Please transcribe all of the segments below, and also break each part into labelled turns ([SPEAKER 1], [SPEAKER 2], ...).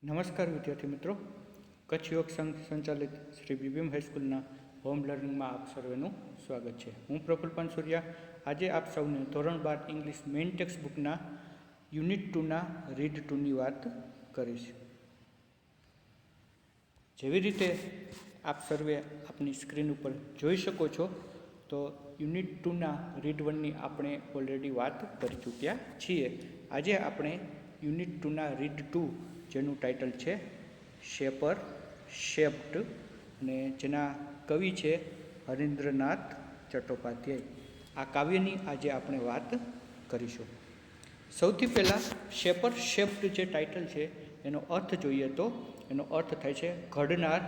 [SPEAKER 1] નમસ્કાર વિદ્યાર્થી મિત્રો, કચ્છ યોગ સંઘ સંચાલિત શ્રી બીબીએમ હાઈસ્કૂલના હોમ લર્નિંગમાં આપ સર્વેનું સ્વાગત છે. હું પ્રફુલ્લ પાનસુરિયા આજે આપ સૌને ધોરણ 12 ઇંગ્લિશ મેઇન ટેક્સ્ટ બુકના યુનિટ 2ના રીડ 2ની વાત કરીશ. જેવી રીતે આપ સર્વે આપની સ્ક્રીન ઉપર જોઈ શકો છો તો યુનિટ 2ના રીડ 1ની આપણે ઓલરેડી વાત કરી ચૂક્યા છીએ. આજે આપણે યુનિટ 2ના રીડ 2 જેનું ટાઇટલ છે શેપર શેપ્ડ અને જેના કવિ છે હરીન્દ્રનાથ ચટ્ટોપાધ્યાય. આ કાવ્યની આજે આપણે વાત કરીશું. સૌથી પહેલાં શેપર શેપ્ડ જે ટાઇટલ છે એનો અર્થ જોઈએ તો એનો અર્થ થાય છે ઘડનાર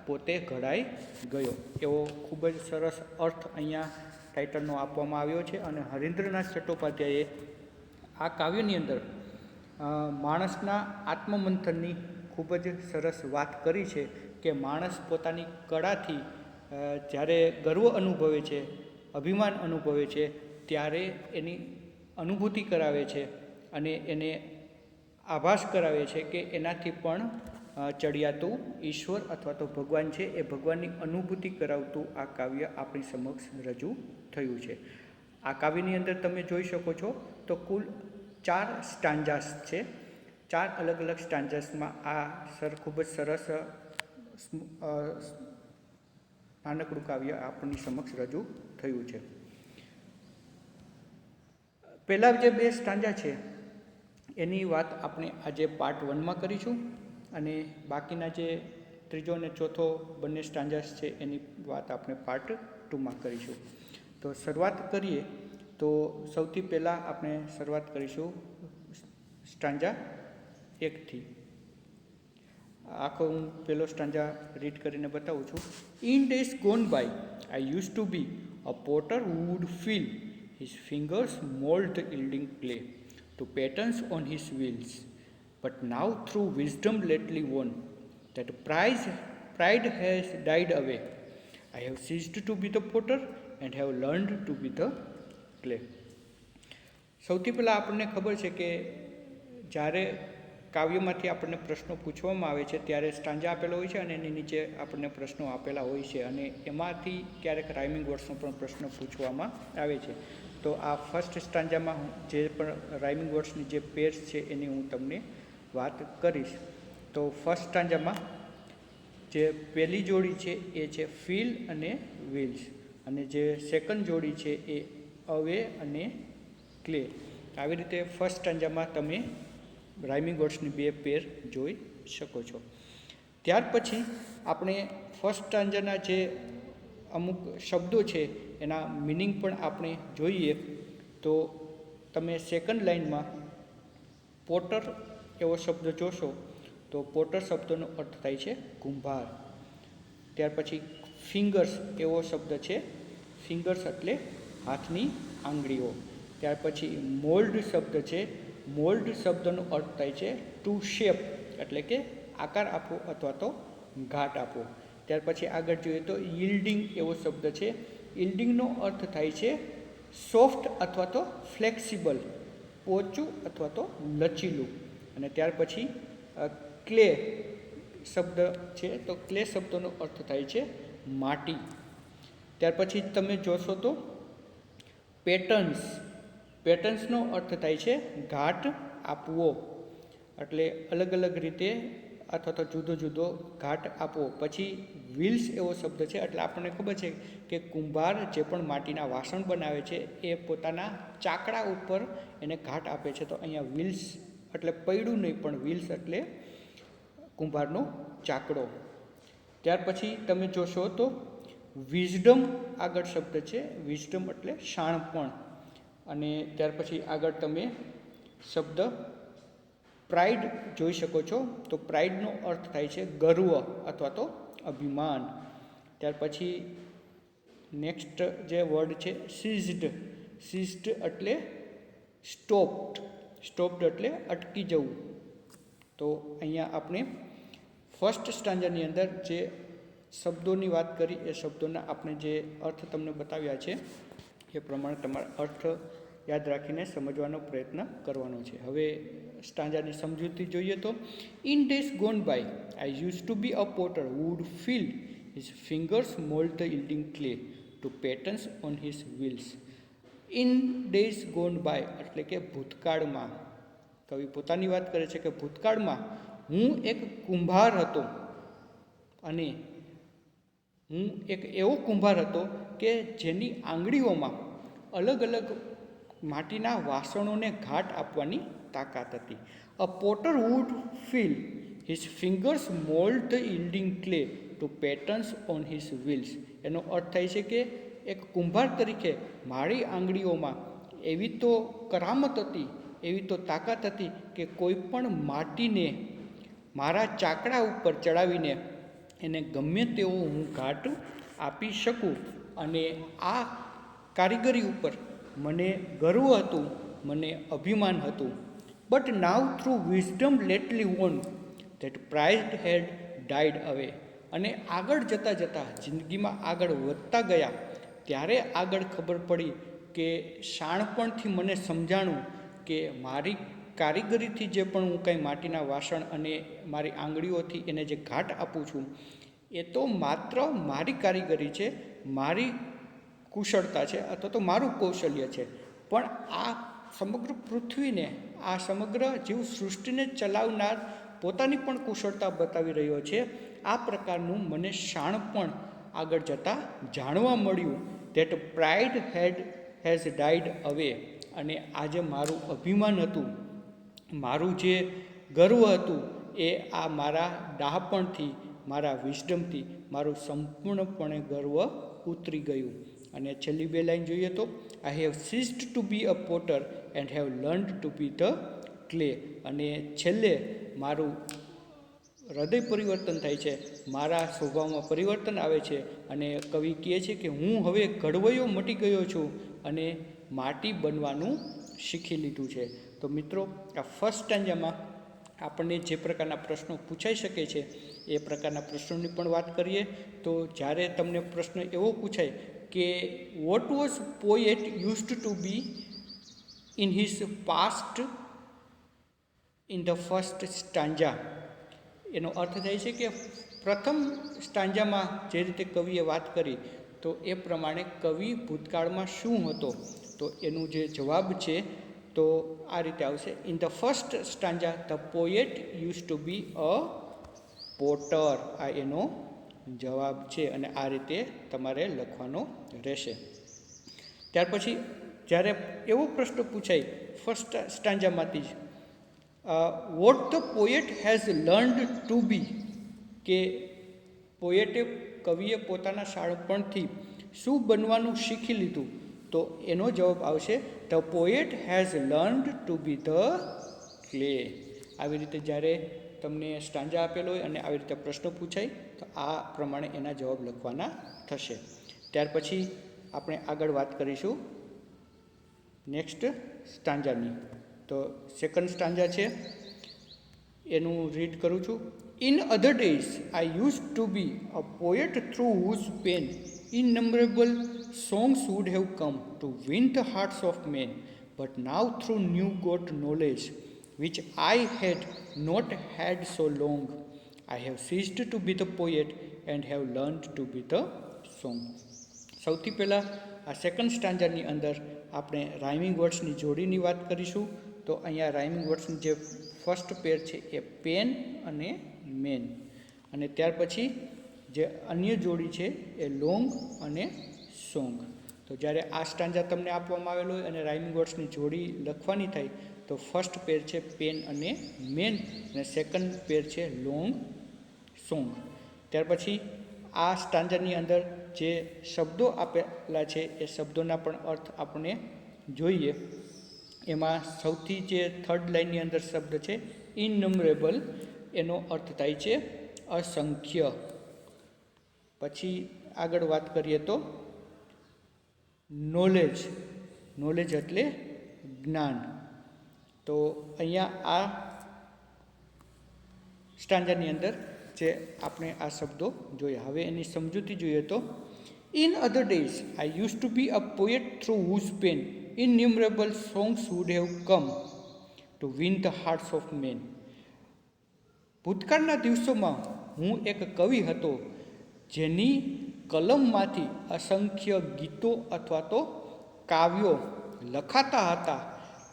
[SPEAKER 1] પોતે ઘડાઈ ગયો. એવો ખૂબ જ સરસ અર્થ અહીંયા ટાઇટલનો આપવામાં આવ્યો છે. અને હરીન્દ્રનાથ ચટ્ટોપાધ્યાયે આ કાવ્યની અંદર માણસના આત્મમંથનની ખૂબ જ સરસ વાત કરી છે કે માણસ પોતાની કળાથી જ્યારે ગર્વ અનુભવે છે, અભિમાન અનુભવે છે, ત્યારે એની અનુભૂતિ કરાવે છે અને એને આભાસ કરાવે છે કે એનાથી પણ ચડિયાતું ઈશ્વર અથવા તો ભગવાન છે, એ ભગવાનની અનુભૂતિ કરાવતું આ કાવ્ય આપણી સમક્ષ રજૂ થયું છે. આ કાવ્યની અંદર તમે જોઈ શકો છો તો કુલ 4 સ્ટાન્જાસ છે. 4 અલગ અલગ સ્ટાન્જાસમાં આ ખૂબ જ સરસ નાનકડું કાવ્ય આપણી સમક્ષ રજૂ થયું છે. પહેલાં જે 2 સ્ટાન્જા છે એની વાત આપણે આજે પાર્ટ 1માં કરીશું અને બાકીના જે ત્રીજો અને ચોથો બંને સ્ટાન્જાસ છે એની વાત આપણે પાર્ટ 2માં કરીશું. તો શરૂઆત કરીએ તો સૌથી પહેલાં આપણે શરૂઆત કરીશું સ્ટાન્જા 1થી. આખો હું પહેલો સ્ટાન્જા રીડ કરીને બતાવું છું. In days gone by I used to be a potter who would feel his fingers mould the yielding clay to patterns on his wheels. But now through wisdom lately won, that pride has died away. I have ceased to be the potter and have learned to be the clay. સૌથી પહેલાં આપણને ખબર છે કે જ્યારે કાવ્યમાંથી આપણને પ્રશ્નો પૂછવામાં આવે છે ત્યારે સ્ટાન્જા આપેલો હોય છે અને એની નીચે આપણને પ્રશ્નો આપેલા હોય છે અને એમાંથી ક્યારેક રાઇમિંગ વર્ડ્સનો પણ પ્રશ્ન પૂછવામાં આવે છે. તો આ ફર્સ્ટ સ્ટાન્જામાં જે પણ રાઇમિંગ વર્ડ્સની જે પેર્સ છે એની હું તમને વાત કરીશ. તો ફર્સ્ટ સ્ટાન્જામાં જે પહેલી જોડી છે એ છે ફીલ અને વ્હીલ્સ અને જે સેકન્ડ જોડી છે એ અવે અને ક્લે. આવી રીતે ફર્સ્ટ સ્ટાન્જામાં તમે રાઇમિંગ વર્ડ્સની 2 પેર જોઈ શકો છો. ત્યાર પછી આપણે ફર્સ્ટ સ્ટાન્જાના જે અમુક શબ્દો છે એના મિનિંગ પણ આપણે જોઈએ. તો તમે સેકન્ડ લાઇનમાં પોટર એવો શબ્દ જોશો તો પોટર શબ્દનો અર્થ થાય છે કુંભાર. ત્યાર પછી ફિંગર્સ એવો શબ્દ છે, ફિંગર્સ એટલે હાથની આંગળીઓ. ત્યાર પછી મોલ્ડ શબ્દ છે, મોલ્ડ શબ્દનો અર્થ થાય છે ટુ શેપ એટલે કે આકાર આપવો અથવા તો ઘાટ આપવો. ત્યાર પછી આગળ જોઈએ તો yielding એવો શબ્દ છે. yieldingનો અર્થ થાય છે સોફ્ટ અથવા તો ફ્લેક્સિબલ, પોચું અથવા તો લચીલું. અને ત્યાર પછી ક્લે શબ્દ છે તો ક્લે શબ્દનો અર્થ થાય છે માટી. ત્યાર પછી તમે જોશો તો પેટર્ન્સ, પેટર્ન્સનો અર્થ થાય છે ઘાટ આપવો, એટલે અલગ અલગ રીતે અથવા તો જુદો જુદો ઘાટ આપવો. પછી વ્હીલ્સ એવો શબ્દ છે એટલે આપણને ખબર છે કે કુંભાર જે પણ માટીના વાસણ બનાવે છે એ પોતાના ચાકડા ઉપર એને ઘાટ આપે છે. તો અહીંયા વ્હીલ્સ એટલે પૈડું નહીં પણ વ્હીલ્સ એટલે કુંભારનો ચાકડો. ત્યાર પછી તમે જોશો તો વિઝડમ આગળ શબ્દ છે, વિઝડમ એટલે શાણપણ. અને ત્યાર પછી આગળ તમે શબ્દ પ્રાઇડ જોઈ શકો છો. તો પ્રાઇડનો અર્થ થાય છે ગર્વ અથવા તો અભિમાન. ત્યાર પછી નેક્સ્ટ જે વર્ડ છે સીઝ્ડ, સીઝ્ડ એટલે સ્ટોપ્ડ, સ્ટોપ્ડ એટલે અટકી જવું. તો અહીંયા આપણે ફર્સ્ટ સ્ટાન્જાની અંદર જે શબ્દોની વાત કરી એ શબ્દોના આપણે જે અર્થ તમને બતાવ્યા છે એ પ્રમાણે તમારા અર્થ યાદ રાખીને સમજવાનો પ્રયત્ન કરવાનો છે. હવે સ્ટાન્જાની સમજૂતી જોઈએ તો in days gone by I used to be a potter would feel his fingers mould the yielding clay to patterns on his wheels. In days gone by એટલે કે ભૂતકાળમાં, કવિ પોતાની વાત કરે છે કે ભૂતકાળમાં હું એક કુંભાર હતો અને હું એક એવો કુંભાર હતો કે જેની આંગળીઓમાં અલગ અલગ માટીના વાસણોને ઘાટ આપવાની તાકાત હતી. A potter would feel his fingers mould the yielding clay to patterns on his wheels. એનો અર્થ થાય છે કે એક કુંભાર તરીકે મારી આંગળીઓમાં એવી તો કરામત હતી, એવી તો તાકાત હતી કે કોઈ પણ માટીને મારા ચાકડા ઉપર ચડાવીને એને ગમે તેવો હું ઘાટ આપી શકું. અને આ કારીગરી ઉપર મને ગર્વ હતું, મને અભિમાન હતું. But now through wisdom lately won that pride had died away. અને આગળ જતાં જતાં જિંદગીમાં આગળ વધતા ગયા ત્યારે આગળ ખબર પડી કે શાણપણથી મને સમજાણું કે મારી કારીગરીથી જે પણ હું કંઈ માટીના વાસણ અને મારી આંગળીઓથી એને જે ઘાટ આપું છું એ તો માત્ર મારી કારીગરી છે, મારી કુશળતા છે અથવા તો મારું કૌશલ્ય છે. પણ આ સમગ્ર પૃથ્વીને, આ સમગ્ર જીવસૃષ્ટિને ચલાવનાર પોતાની પણ કુશળતા બતાવી રહ્યો છે. આ પ્રકારનું મને શાણપણ આગળ જતાં જાણવા મળ્યું. That pride has died away. અને આજે મારું અભિમાન હતું, મારું જે ગર્વ હતું એ આ મારા ડહાપણથી, મારા વિઝડમથી મારું સંપૂર્ણપણે ગર્વ ઉતરી ગયું. અને છેલ્લી બે લાઈન જોઈએ તો I have ceased to be a potter and have learned to be the clay. અને છેલ્લે મારું હૃદય પરિવર્તન થાય છે, મારા સ્વભાવમાં પરિવર્તન આવે છે અને કવિ કહે છે કે હું હવે ઘડવૈયો મટી ગયો છું અને માટી બનવાનું શીખી લીધું છે. તો મિત્રો, આ ફર્સ્ટ સ્ટાન્જામાં આપણને જે પ્રકારના પ્રશ્નો પૂછાઈ શકે છે એ પ્રકારના પ્રશ્નોની પણ વાત કરીએ. તો જ્યારે તમને પ્રશ્ન એવો પૂછાય કે what was poet used to be in his past in the first stanza, એનો અર્થ થાય છે કે પ્રથમ સ્ટાન્જામાં જે રીતે કવિએ વાત કરી તો એ પ્રમાણે કવિ ભૂતકાળમાં શું હતો, તો એનું જે જવાબ છે તો આ રીતે આવશે. In the first stanza the poet use to be a potter. આ એનો જવાબ છે અને આ રીતે તમારે લખવાનો રહેશે. ત્યાર પછી જ્યારે એવો પ્રશ્ન પૂછાય ફર્સ્ટ સ્ટાન્જામાંથી જ, what the poet has learned to be, કે પોએટે, કવિએ પોતાના શાણપણથી શું બનવાનું શીખી લીધું, તો એનો જવાબ આવશે the poet has learned to be the clay. આવી રીતે જ્યારે તમને સ્ટાન્જા આપેલો હોય અને આવી રીતે પ્રશ્નો પૂછાય તો આ પ્રમાણે એના જવાબ લખવાના થશે. ત્યાર પછી આપણે આગળ વાત કરીશું નેક્સ્ટ સ્ટાન્જાની. તો સેકન્ડ સ્ટાન્જા છે એનું રીડ કરું છું. In other days I used to be a poet through whose pen innumerable songs would have come to win the hearts of men, but now through new got knowledge which I had not had so long, I have ceased to be the poet and have learned to be the song. સૌથી પહેલાં આ second સ્ટાન્જાની અંદર આપણે rhyming વર્ડ્સની જોડીની વાત કરીશું. તો અહીંયા રાઇમિંગ વર્ડ્સની જે ફર્સ્ટ પેર છે એ પેન અને મેન, અને ત્યાર પછી જે અન્ય જોડી છે એ લોંગ અને સોંગ. તો જ્યારે આ સ્ટાન્જા તમને આપવામાં આવેલો હોય અને રાઇમિંગ વર્ડ્સની જોડી લખવાની થાય તો ફર્સ્ટ પેર છે પેન અને મેન અને સેકન્ડ પેર છે લોંગ સોંગ. ત્યાર પછી આ સ્ટાન્જાની અંદર જે શબ્દો આપેલા છે એ શબ્દોના પણ અર્થ આપણે જોઈએ. એમાં સૌથી જે થર્ડ લાઇનની અંદર શબ્દ છે ઇનનમરેબલ, એનો અર્થ થાય છે અસંખ્ય. પછી આગળ વાત કરીએ તો નોલેજ, નોલેજ એટલે જ્ઞાન. તો અહીંયા આ સ્ટાન્જાની અંદર જે આપણે આ શબ્દો જોયા. હવે એની સમજૂતી જોઈએ તો in other days I used to be a poet through whose pen innumerable songs would have come to win the hearts of men. ભૂતકાળના દિવસોમાં હું એક કવિ હતો જેની કલમમાંથી અસંખ્ય ગીતો અથવા તો કાવ્યો લખાતા હતા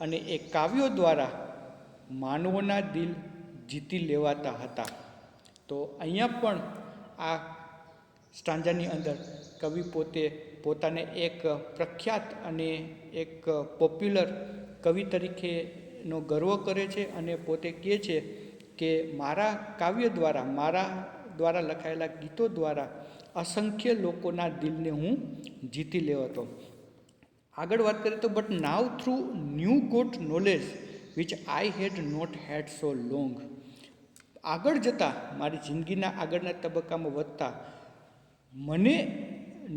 [SPEAKER 1] અને એ કાવ્યો દ્વારા માનવોના દિલ જીતી લેવાતા હતા. તો અહીંયા પણ આ સ્ટાન્જાની અંદર કવિ પોતાને એક પ્રખ્યાત અને એક પોપ્યુલર કવિ તરીકેનો ગર્વ કરે છે અને પોતે કહે છે કે મારા કાવ્ય દ્વારા લખાયેલા ગીતો દ્વારા અસંખ્ય લોકોના દિલને હું જીતી લેવો હતો. આગળ વાત કરીએ તો but now through new got knowledge which I had not had so long. આગળ જતાં મારી જિંદગીના આગળના તબક્કામાં વધતા મને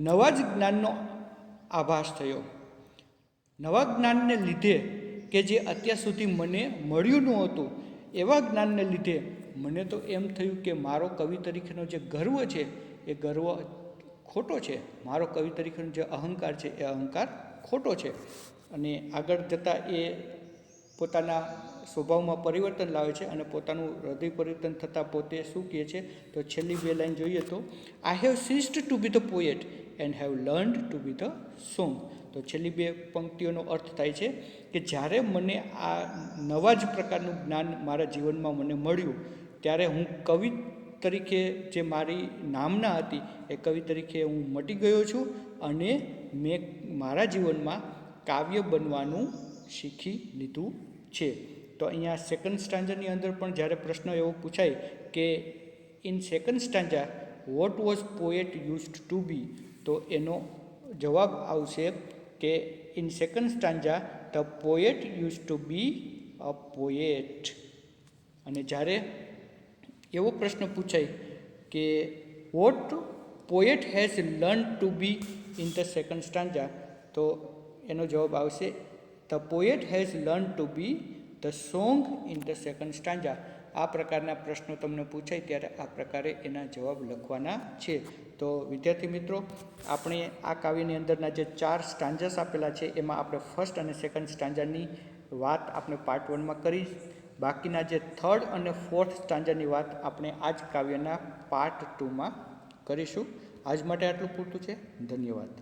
[SPEAKER 1] નવા જ જ્ઞાનનો આભાસ થયો. નવા જ્ઞાનને લીધે કે જે અત્યાર સુધી મને મળ્યું નહોતું, એવા જ્ઞાનને લીધે મને તો એમ થયું કે મારો કવિ તરીકેનો જે ગર્વ છે એ ગર્વ ખોટો છે. મારો કવિ તરીકેનો જે અહંકાર છે એ અહંકાર ખોટો છે. અને આગળ જતાં એ પોતાના સ્વભાવમાં પરિવર્તન લાવે છે અને પોતાનું હૃદય પરિવર્તન થતાં પોતે શું કહે છે તો છેલ્લી 2 લાઈન જોઈએ તો I have ceased to be the poet and have learned to be the song. તો છેલ્લી 2 પંક્તિઓનો અર્થ થાય છે કે જ્યારે મને આ નવા જ પ્રકારનું જ્ઞાન મારા જીવનમાં મને મળ્યું ત્યારે હું કવિ તરીકે જે મારી નામના હતી એ કવિ તરીકે હું મટી ગયો છું અને મેં મારા જીવનમાં કાવ્ય બનવાનું શીખી લીધું છે. તો અહીંયા સેકન્ડ સ્ટાન્જાની અંદર પણ જ્યારે પ્રશ્ન એવો પૂછાય કે in second stanza what was poet used to be, તો એનો જવાબ આવશે કે in second stanza the poet use to be a poet. અને જ્યારે એવો પ્રશ્ન પૂછાય કે what poet has learn to be in the second stanza, તો એનો જવાબ આવશે the poet has learn to be the song in the second stanza. આ પ્રકારના પ્રશ્નો તમને પૂછાય ત્યારે આ પ્રકારે એના જવાબ લખવાના છે. તો વિદ્યાર્થી મિત્રો, આપણે આ કાવ્યની અંદરના જે 4 સ્ટાન્જાસ આપેલા છે એમાં આપણે ફર્સ્ટ અને સેકન્ડ સ્ટાન્જાની વાત આપણે પાર્ટ 1માં કરી. બાકીના જે 3rd અને 4th સ્ટાન્જાની વાત આપણે આ જ કાવ્યના પાર્ટ 2માં કરીશું. આજ માટે આટલું પૂરતું છે. ધન્યવાદ.